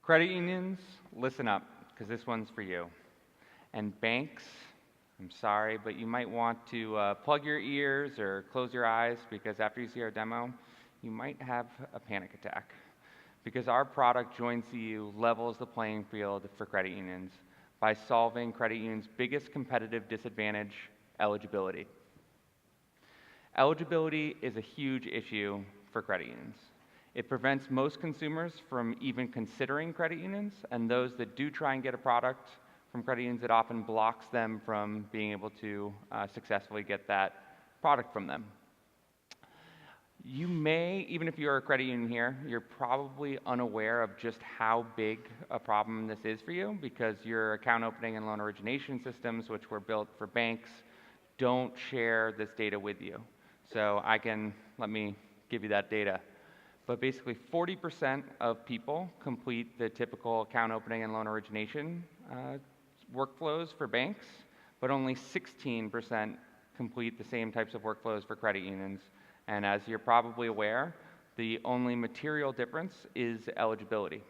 Credit unions, listen up, because this one's for you. And banks, I'm sorry, but you might want to plug your ears or close your eyes, because after you see our demo, you might have a panic attack. Because our product, JoinCU, levels the playing field for credit unions by solving credit unions' biggest competitive disadvantage, eligibility. Eligibility is a huge issue for credit unions. It prevents most consumers from even considering credit unions, and those that do try and get a product from credit unions, it often blocks them from being able to successfully get that product from them. You may, even if you're a credit union here, you're probably unaware of just how big a problem this is for you, because your account opening and loan origination systems, which were built for banks, don't share this data with you. So let me give you that data. But basically 40% of people complete the typical account opening and loan origination workflows for banks, but only 16% complete the same types of workflows for credit unions. And as you're probably aware, the only material difference is eligibility.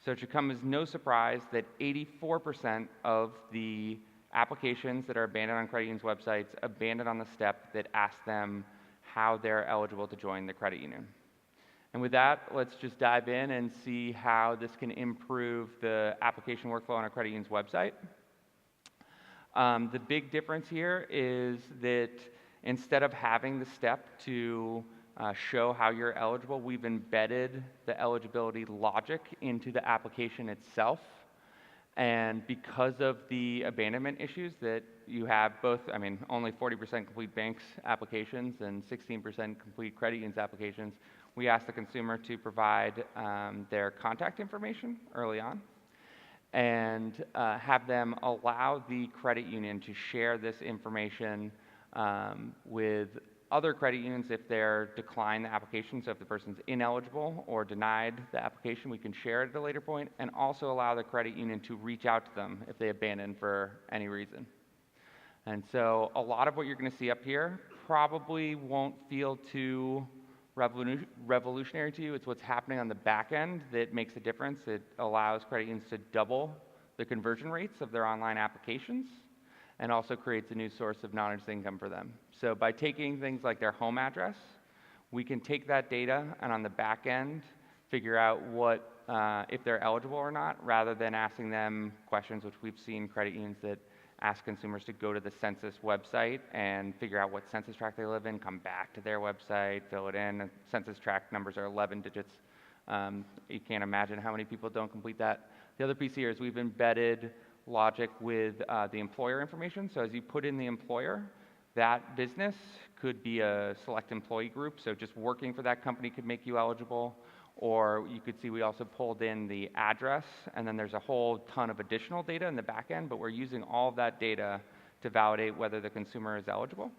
So it should come as no surprise that 84% of the applications that are abandoned on credit unions' websites abandon on the step that asks them how they're eligible to join the credit union. And with that, let's just dive in and see how this can improve the application workflow on a credit union's website. The big difference here is that instead of having the step to show how you're eligible, we've embedded the eligibility logic into the application itself. And because of the abandonment issues that you have only 40% complete banks applications and 16% complete credit unions applications, we ask the consumer to provide their contact information early on and have them allow the credit union to share this information with other credit unions if they're declined the application. So if the person's ineligible or denied the application, we can share it at a later point, and also allow the credit union to reach out to them if they abandon for any reason. And so a lot of what you're going to see up here probably won't feel too revolutionary to you. It's what's happening on the back end that makes a difference. It allows credit unions to double the conversion rates of their online applications, and also creates a new source of non-interest income for them. So by taking things like their home address, we can take that data and on the back end figure out if they're eligible or not, rather than asking them questions, which we've seen credit unions that ask consumers to go to the census website and figure out what census tract they live in, come back to their website, fill it in. And census tract numbers are 11 digits. You can't imagine how many people don't complete that. The other piece here is we've embedded logic with the employer information. So as you put in the employer, that business could be a select employee group, so just working for that company could make you eligible. Or you could see we also pulled in the address, and then there's a whole ton of additional data in the back end, but we're using all of that data to validate whether the consumer is eligible.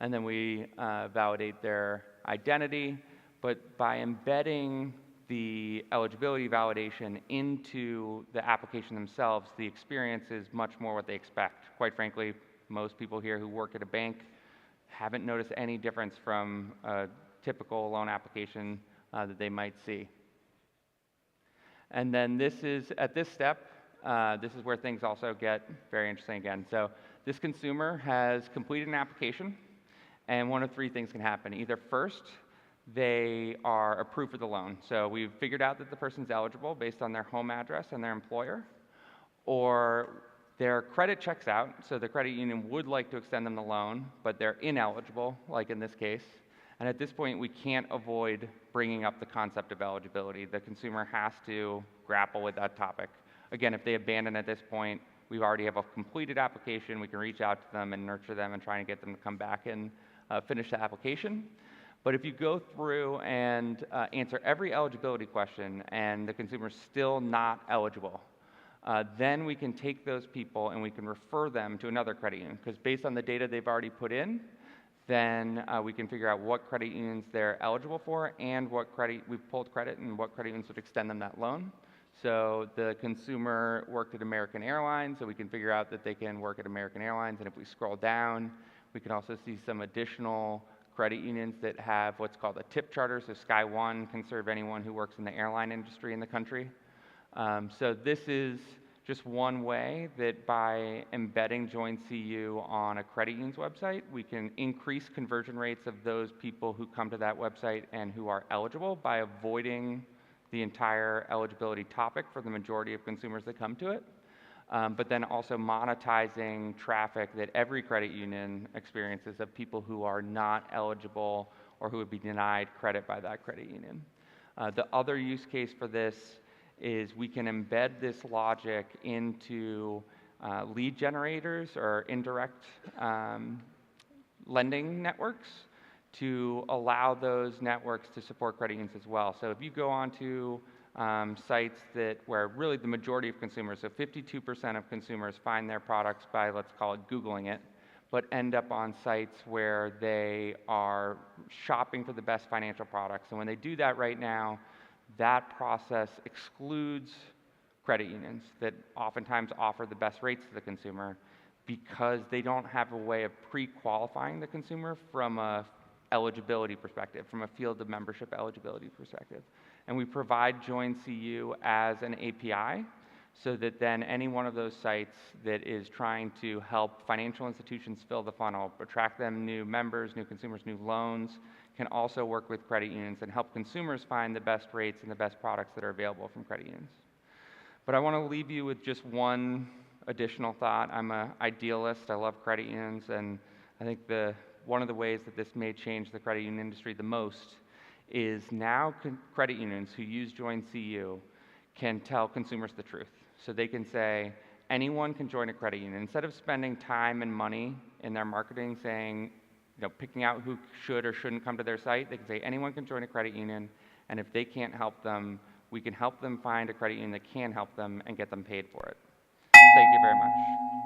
And then we validate their identity, but by embedding the eligibility validation into the application themselves, the experience is much more what they expect. Quite frankly, most people here who work at a bank haven't noticed any difference from a typical loan application that they might see. And then at this step, this is where things also get very interesting again. So this consumer has completed an application, and one of three things can happen. Either first, they are approved for the loan. So we've figured out that the person's eligible based on their home address and their employer, or their credit checks out, so the credit union would like to extend them the loan, but they're ineligible, like in this case. And at this point, we can't avoid bringing up the concept of eligibility. The consumer has to grapple with that topic. Again, if they abandon at this point, we already have a completed application. We can reach out to them and nurture them and try and get them to come back and finish the application. But if you go through and answer every eligibility question and the consumer's still not eligible, then we can take those people and we can refer them to another credit union, because based on the data they've already put in, then we can figure out what credit unions they're eligible for and we've pulled credit and what credit unions would extend them that loan. So the consumer worked at American Airlines, so we can figure out that they can work at American Airlines. And if we scroll down, we can also see some additional credit unions that have what's called a tip charter. So Sky One can serve anyone who works in the airline industry in the country. So this is just one way that by embedding JoinCU on a credit union's website, we can increase conversion rates of those people who come to that website and who are eligible by avoiding the entire eligibility topic for the majority of consumers that come to it. But then also monetizing traffic that every credit union experiences of people who are not eligible or who would be denied credit by that credit union. The other use case for this is we can embed this logic into lead generators or indirect lending networks to allow those networks to support credit unions as well. So if you go onto sites where really the majority of consumers, so 52% of consumers find their products by, let's call it Googling it, but end up on sites where they are shopping for the best financial products. And when they do that right now, that process excludes credit unions that oftentimes offer the best rates to the consumer because they don't have a way of pre-qualifying the consumer from a eligibility perspective, from a field of membership eligibility perspective. And we provide JoinCU as an API so that then any one of those sites that is trying to help financial institutions fill the funnel, attract them new members, new consumers, new loans, can also work with credit unions and help consumers find the best rates and the best products that are available from credit unions. But I want to leave you with just one additional thought. I'm an idealist. I love credit unions, and I think one of the ways that this may change the credit union industry the most is now credit unions who use JoinCU can tell consumers the truth. So they can say, anyone can join a credit union. Instead of spending time and money in their marketing saying, picking out who should or shouldn't come to their site, they can say anyone can join a credit union, and if they can't help them, we can help them find a credit union that can help them and get them paid for it. Thank you very much.